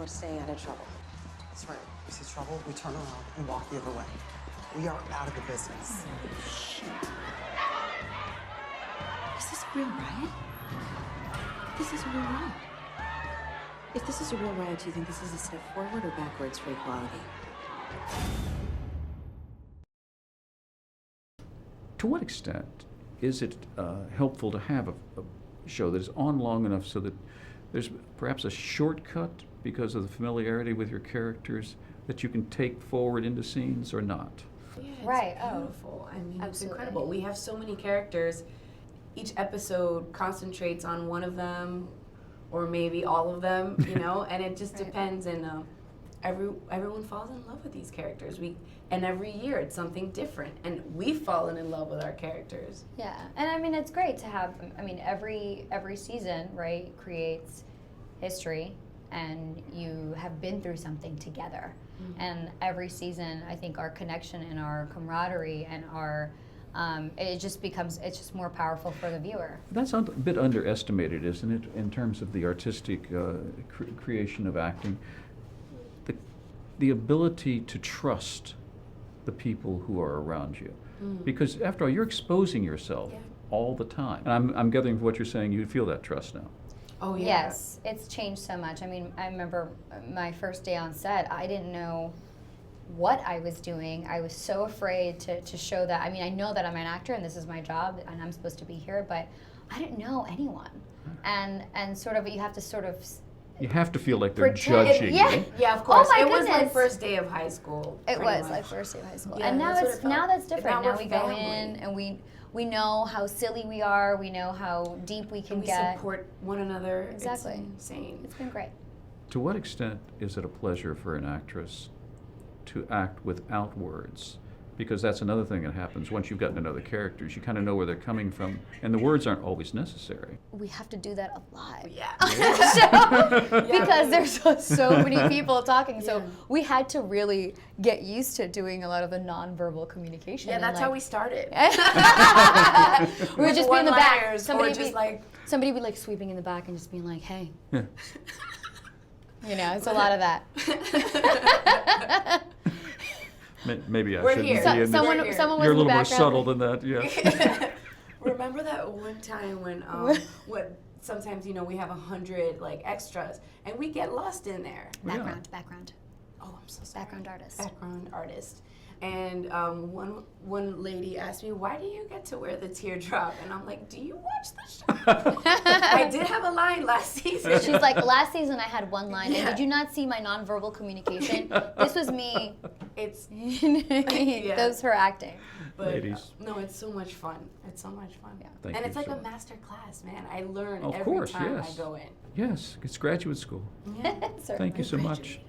we're staying out of trouble. That's right. We see trouble, we turn around and walk the other way. We are out of the business. Is this a real riot? This is a real riot. If this is a real riot, do you think this is a step forward or backwards for equality? To what extent is it helpful to have a show that is on long enough so that there's perhaps a shortcut because of the familiarity with your characters that you can take forward into scenes or not? Yeah, it's Right, beautiful. I mean, it's absolutely. incredible. We have so many characters. Each episode concentrates on one of them, or maybe all of them, you know, and it just Right. depends. And everyone falls in love with these characters. And every year it's something different, and we've fallen in love with our characters. Yeah, and I mean, it's great to have, I mean, every season, right, creates history, and you have been through something together. Mm-hmm. And every season, I think our connection and our camaraderie and our, it's just more powerful for the viewer. That's a bit underestimated, isn't it, in terms of the artistic creation of acting? The ability to trust the people who are around you. Because after all, you're exposing yourself all the time. And I'm gathering from what you're saying, you feel that trust now. Oh yeah. Yes, it's changed so much. I mean, I remember my first day on set, I didn't know what I was doing. I was so afraid to show that. I mean, I know that I'm an actor and this is my job and I'm supposed to be here, but I didn't know anyone. And sort of, you have to sort of You have to feel like they're Pretend- judging yeah. you. Yeah, of course. Oh my it was like goodness. first day of high school. It pretty was much. like first day of high school, Yeah, and now that's what it's it felt. that's different. Now Now we're we go family. in and we know how silly we are. We know how deep we can And we get. support one another. Exactly. It's insane. It's been great. To what extent is it a pleasure for an actress to act without words? Because that's another thing that happens once you've gotten to know the characters. You kind of know where they're coming from, and the words aren't always necessary. We have to do that a lot. Yeah. Because there's so many people talking, so Yeah. we had to really get used to doing a lot of the nonverbal communication. Yeah, and, that's like, how we started. we would just be in the back. One-liners, Somebody or just like, somebody would be like sweeping in the back and just being like, "Hey," Yeah. you know, it's a lot of that. Maybe I We're shouldn't here. be in Someone this. was You're a in the little more background. subtle than that, yeah. remember that one time when sometimes, you know, we have 100 like extras and we get lost in there. Yeah. Background Oh, I'm so sorry. artist. Background artist. And one lady asked me, "Why do you get to wear the teardrop?" And I'm like, "Do you watch the show?" I did have a line last season. She's like, last season I had one line, Yeah. and did you not see my nonverbal communication? This was me. It's That was her acting. but Ladies. no, it's so much fun. It's so much fun. Yeah. Thank and you it's like so a much. master class, man. I learn Of every course, time yes. I go in. Yes, it's graduate school. Yeah. Thank you so much. Graduated.